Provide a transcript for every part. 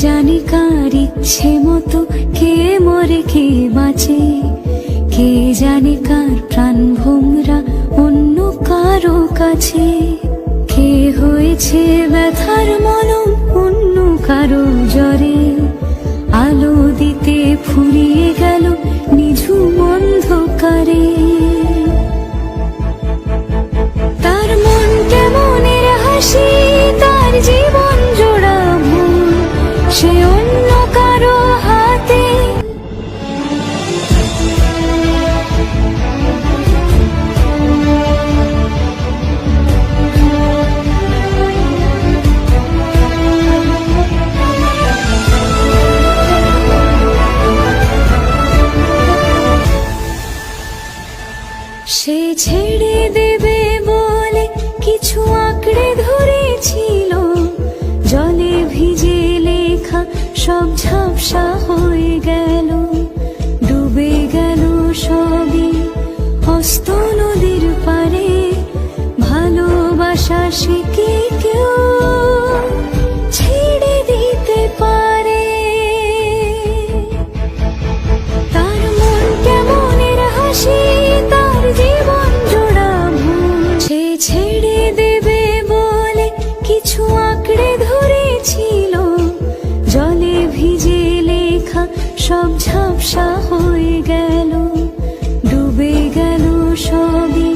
জানি কার ইচ্ছে মতো কে মরে কে বাঁচে, কে জানে কার প্রাণ ভোমরা অন্য কারো কাছে, কে হয়েছে ব্যথার মলম অন্য কারো জ্বরে, আলো দিতে ফুরিয়ে গেল নিঝুম অন্ধকারে। তার মন কেমনের হাসি, তার জীবন জোড়া ভুল, সে অন্য কারো হাতে। সে ছেড়ে দেবে বলে কিছু আঁকড়ে ধরেছিল, জলে ভিজে লেখা সব ঝাপসা হয়ে গেল, ডুবে গেল সবই হস্ত নদীর পারে। ভালোবাসা সে কি কেউ ছেড়ে দিতে পারে? তার মন কেমনের হাসি, তার জীবন জোড়া ভুল, সে ছেড়ে দেবে বলে কিছু আঁকড়ে ধরেছিল, জলে ভিজে লেখা সব ঝাপসা হয়ে গেল, ডুবে গেল সবই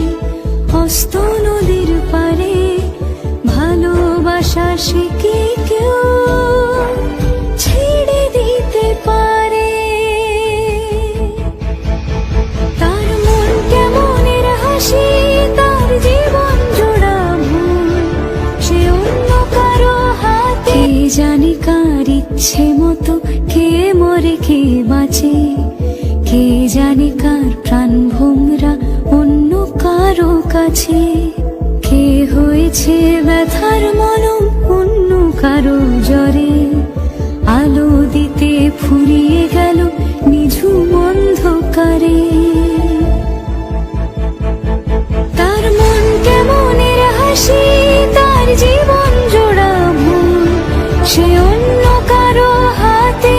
হস্ত নদীর পারে। ভালোবাসা সে কি কেউ ছেড়ে দিতে পারে? তার মন কেমনের হাসি, তার জীবন জোড়া ভুল, সে অন্য কারো হাতে। কে জানে কার ইচ্ছে মতো কে মরে কে বাঁচে, কে জানে কার প্রাণ ভোমরা অন্য কারো কাছে, কে হয়েছে ব্যথার মলম অন্য কারো জ্বরে, আলো দিতে ফুরিয়ে গেল নিঝুম অন্ধকারে। তার মন কেমনের হাসি, তার জীবন জোড়া ভুল, সে অন্য কারো হাতে।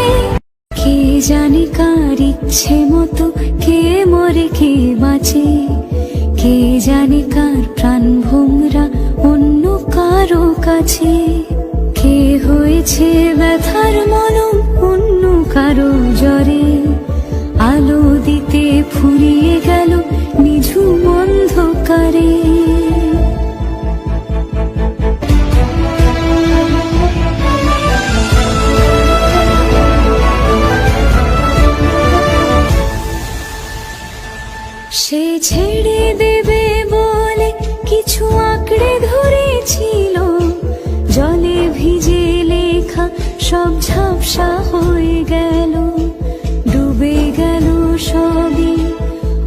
কে জানে কার ইচ্ছে মতো কে মরে কে বাঁচে, কে জানে কার প্রাণ ভোমরা অন্য কারো কাছে, কে হয়েছে ব্যথার মলম অন্য কারো জ্বরে, আলো দিতে ফুরিয়ে গেল নিঝুম অন্ধকারে। সে ছেড়ে দেবে বলে কিছু আঁকড়ে ধরেছিল, জলে ভিজে লেখা সব ঝাপসা হয়ে গেল, ডুবে গেল সবই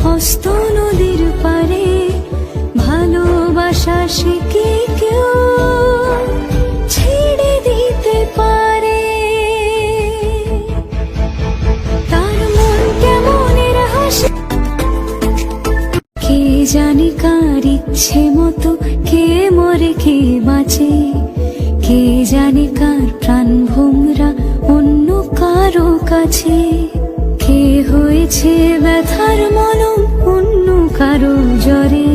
হস্ত নদীর পারে। ভালোবাসা সে কি কেউ ছেড়ে দিতে পারে? তার মন কেমনের হাসি, কে জানে কার ইচ্ছে মতো কে মরে কে বাঁচে, কে জানে কার প্রাণ ভোমরা অন্য কারো কাছে, কে হয়েছে ব্যথার মলম অন্য কারো জ্বরে,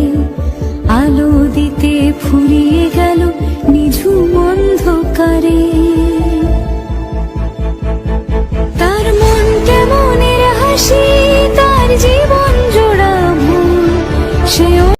আলো দিতে ফুরিয়ে গেল